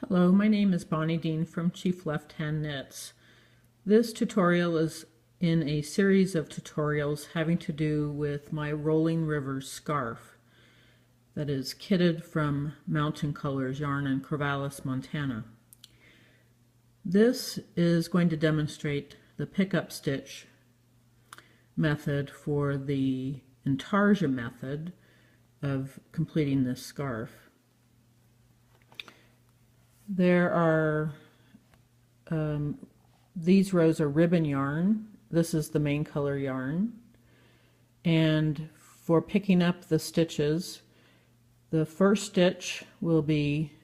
Hello, my name is Bonnie Dean from Chief Left Hand Knits. This tutorial is in a series of tutorials having to do with my Rolling Rivers scarf that is kitted from Mountain Colors yarn in Corvallis, Montana. This is going to demonstrate the pickup stitch method for the intarsia method of completing this scarf. There are, these rows are ribbon yarn. This is the main color yarn. And for picking up the stitches, the first stitch will be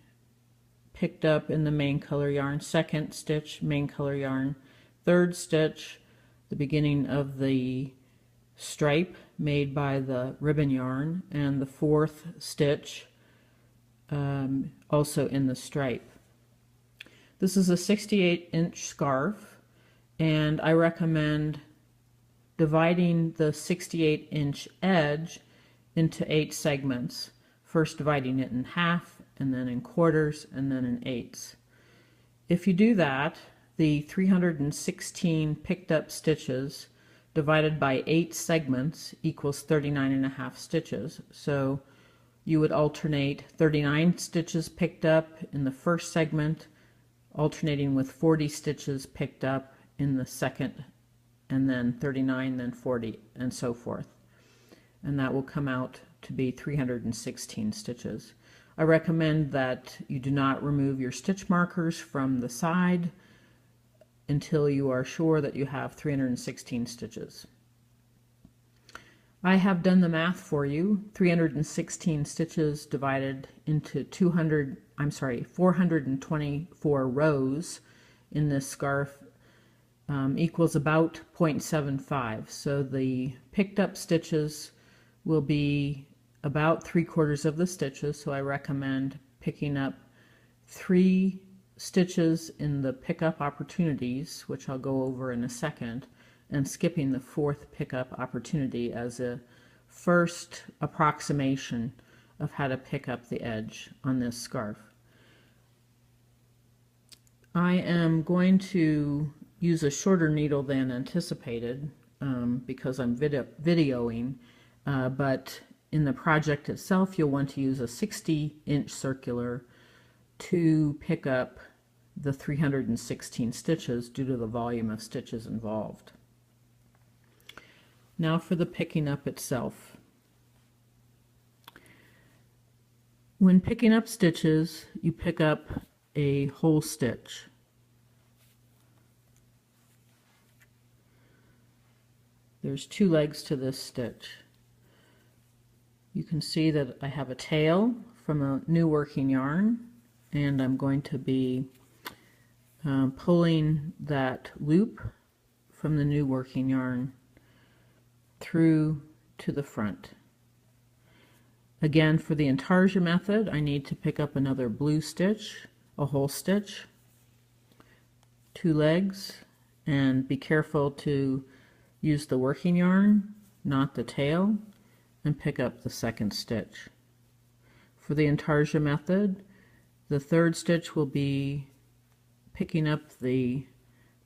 picked up in the main color yarn, second stitch, main color yarn, third stitch, the beginning of the stripe made by the ribbon yarn, and the fourth stitch also in the stripe. This is a 68-inch scarf, and I recommend dividing the 68-inch edge into 8 segments. First dividing it in half, and then in quarters, and then in eighths. If you do that, the 316 picked up stitches divided by 8 segments equals 39.5 stitches. So you would alternate 39 stitches picked up in the first segment, alternating with 40 stitches picked up in the second, and then 39, then 40, and so forth. And that will come out to be 316 stitches. I recommend that you do not remove your stitch markers from the side until you are sure that you have 316 stitches. I have done the math for you. 316 stitches divided into 424 rows in this scarf equals about 0.75. So the picked up stitches will be about 3/4 of the stitches, so I recommend picking up 3 stitches in the pickup opportunities, which I'll go over in a second, and skipping the 4th pickup opportunity as a first approximation of how to pick up the edge on this scarf. I am going to use a shorter needle than anticipated because I'm videoing, but in the project itself you'll want to use a 60-inch circular to pick up the 316 stitches due to the volume of stitches involved. Now for the picking up itself. When picking up stitches, you pick up a whole stitch. There's 2 legs to this stitch. You can see that I have a tail from a new working yarn, and I'm going to be pulling that loop from the new working yarn through to the front. Again, for the intarsia method, I need to pick up another blue stitch, a whole stitch, 2 legs, and be careful to use the working yarn, not the tail, and pick up the second stitch. For the intarsia method, the 3rd stitch will be picking up the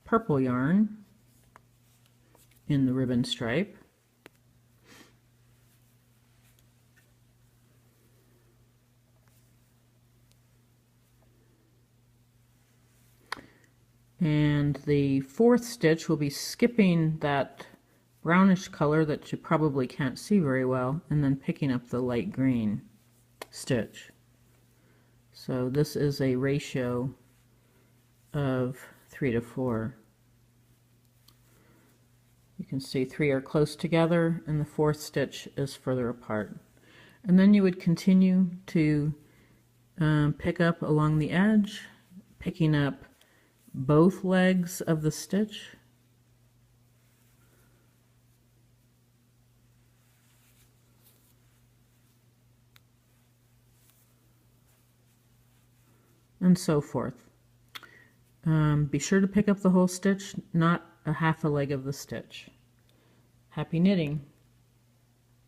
purple yarn in the ribbon stripe, and the 4th stitch will be skipping that brownish color that you probably can't see very well, and then picking up the light green stitch. So this is a ratio of 3 to 4. You can see 3 are close together and the 4th stitch is further apart. And then you would continue to pick up along the edge, picking up both legs of the stitch, and so forth. Be sure to pick up the whole stitch, not a half a leg of the stitch. Happy knitting!